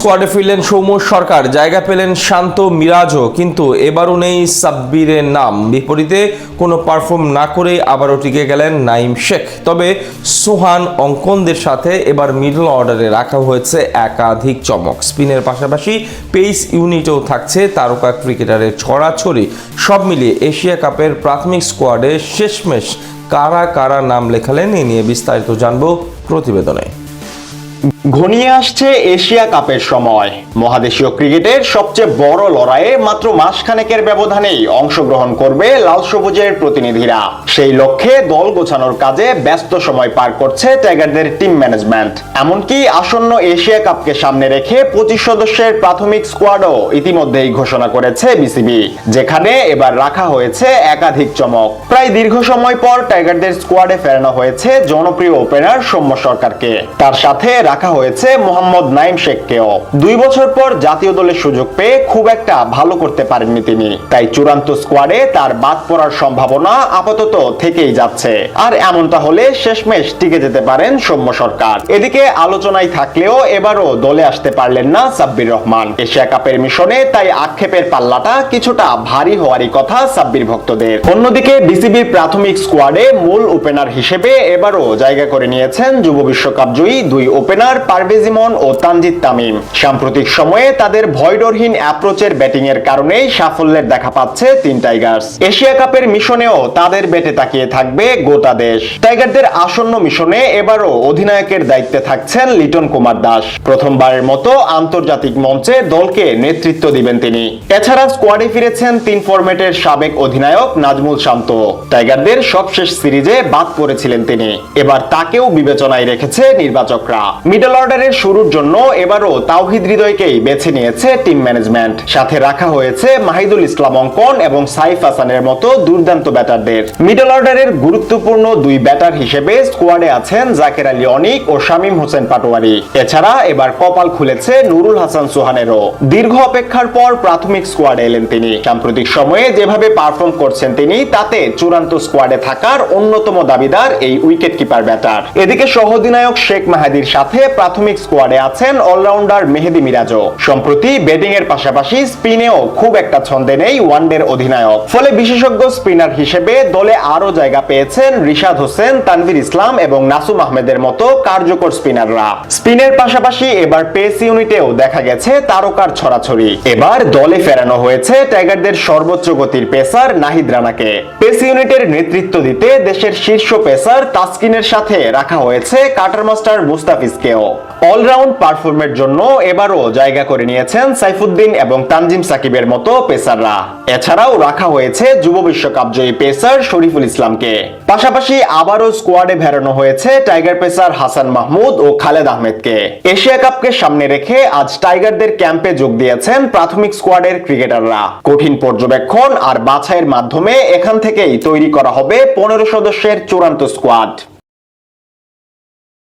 স্কোয়াডে ফিরলেন সৌম্য সরকার, জায়গা পেলেন শান্ত মিরাজও, কিন্তু এবারও নেই সাব্বিরের নাম। বিপরীতে কোনো পারফর্ম না করেই আবারও টিকে গেলেন নাঈম শেখ। তবে সোহান অঙ্কনদের সাথে এবার মিডল অর্ডারে রাখা হয়েছে একাধিক চমক। স্পিনের পাশাপাশি পেস ইউনিটেও থাকছে তারকা ক্রিকেটারের ছড়াছড়ি। সব মিলিয়ে এশিয়া কাপের প্রাথমিক স্কোয়াডে শেষমেশ কারা কারা নাম লেখালেন, এ নিয়ে বিস্তারিত জানবো প্রতিবেদনে। ঘনিয়ে আসছে এশিয়া কাপের সময়। মহাদেশীয় ক্রিকেটের সবচেয়ে বড় লড়াইয়ে মাত্র মাসখানেকের ব্যবধানেই অংশগ্রহণ করবে লাল সবুজের প্রতিনিধিরা। সেই লক্ষ্যে দল গোছানোর কাজে ব্যস্ত সময় পার করছে টাইগারদের টিম ম্যানেজমেন্ট। এমনকি আসন্ন এশিয়া কাপকে সামনে রেখে 25 সদস্যের প্রাথমিক স্কোয়াডও ইতিমধ্যেই ঘোষণা করেছে বিসিবি, যেখানে এবার রাখা হয়েছে একাধিক চমক। প্রায় দীর্ঘ সময় পর টাইগারদের স্কোয়াডে ফেরানো হয়েছে জনপ্রিয় ওপেনার সৌম্য সরকারকে। তার সাথে রাখা হয়েছে মোহাম্মদ নাঈম শেখকেও। 2 বছর পর জাতীয় দলের সুযোগ পেয়ে খুব একটা ভালো করতে পারেননি তিনি, তাই চূড়ান্ত স্কোয়াডে তার বাদ পড়ার সম্ভাবনা আপাতত থেকেই যাচ্ছে। আর এমনটা হলে শেষমেশ টিকে যেতে পারেন সৌম্য সরকার। এদিকে আলোচনায় থাকলেও এবারও দলে আসতে পারলেন না সাব্বির রহমান এশিয়া কাপের মিশনে, তাই আক্ষেপের পাল্লাটা কিছুটা ভারী হওয়ারই কথা সাব্বির ভক্তদের। অন্যদিকে বিসিবির প্রাথমিক স্কোয়াডে মূল ওপেনার হিসেবে এবারও জায়গা করে নিয়েছেন যুব বিশ্বকাপ জয়ী 2 ওপেনার পারভেজ ইমন ও তানজিদ তামিম। সাম্প্রতিক সময়ে তাদের ভয়ডরহীন অ্যাপ্রোচের ব্যাটিং এর কারণেই সাফল্যের দেখা পাচ্ছে 3 টাইগার্স। এশিয়া কাপের মিশনেও তাদের ব্যাটে তাকিয়ে থাকবে গোটা দেশ। টাইগারদের আসন্ন মিশনে এবারও অধিনায়কের দায়িত্বে থাকছেন লিটন কুমার দাস। প্রথমবারের মতো আন্তর্জাতিক মঞ্চে দলকে নেতৃত্ব দিবেন তিনি। এছাড়া স্কোয়াডে ফিরেছেন 3 ফরম্যাটের সাবেক অধিনায়ক নাজমুল শান্ত। টাইগারদের সবশেষ সিরিজে বাদ পড়েছিলেন তিনি, এবার তাকেও বিবেচনায় রেখেছে নির্বাচকরা। মিডল অর্ডারের শুরুর জন্য এবারও তাওহিদ হৃদয়কেই বেছে নিয়েছে টিম ম্যানেজমেন্ট। সাথে রাখা হয়েছে মাহিদুল ইসলাম অঙ্কন এবং সাইফ হাসানের মতো দুর্দান্ত ব্যাটারদের। মিডল অর্ডারের গুরুত্বপূর্ণ 2 ব্যাটার হিসেবে স্কোয়াডে আছেন জাকের আলী অনিক ও শামীম হোসেন পাটোয়ারি। এছাড়া এবার কপাল খুলেছে নুরুল হাসান সোহানেরও। দীর্ঘ অপেক্ষার পর প্রাথমিক স্কোয়াডে এলেন তিনি। সাম্প্রতিক সময়ে যেভাবে পারফর্ম করছেন তিনি, তাতে চূড়ান্ত স্কোয়াডে থাকার অন্যতম দাবিদার এই উইকেট কিপার ব্যাটার। এদিকে সহ অধিনায়ক শেখ মাহাদির সাথে প্রাথমিক স্কোয়াডে আছেন অলরাউন্ডার মেহেদী মিরাজও। সম্প্রতি ব্যাটিং এর পাশাপাশি স্পিনেও খুব একটা ছন্দে নেই ওয়ানডের অধিনায়ক। ফলে বিশেষজ্ঞ স্পিনার হিসেবে দলে আরো জায়গা পেয়েছেন রিশাদ হোসেন, তানভীর ইসলাম এবং নাসুম আহমেদের মতো কার্যকর স্পিনাররা। স্পিনের পাশাপাশি এবার পেস ইউনিটেও দেখা গেছে তারকার ছড়াছড়ি। এবার দলে ফেরানো হয়েছে টাইগারদের সর্বোচ্চ গতির পেসার নাহিদ রানাকে। পেস ইউনিটের নেতৃত্ব দিতে দেশের শীর্ষ পেসার তাসকিনের সাথে রাখা হয়েছে কাটার মাস্টার মুস্তাফিজকেও। অলরাউন্ড পারফর্মের জন্য এবারও জায়গা করে নিয়েছেন সাইফুদ্দিন এবং তানজিম সাকিবের মতো পেসাররা। এছাড়াও রাখা হয়েছে যুব বিশ্বকাপ জয়ী পেসার শরীফুল ইসলামকে। পাশাপাশি আবারও স্কোয়াডে ভেড়ানো হয়েছে টাইগার পেসার হাসান মাহমুদ ও খালেদ আহমেদকে। এশিয়া কাপকে সামনে রেখে আজ টাইগারদের ক্যাম্পে যোগ দিয়েছেন প্রাথমিক স্কোয়াডের ক্রিকেটাররা। কঠিন পর্যবেক্ষণ আর বাছাইয়ের মাধ্যমে এখান থেকেই তৈরি করা হবে 15 সদস্যের চূড়ান্ত স্কোয়াড।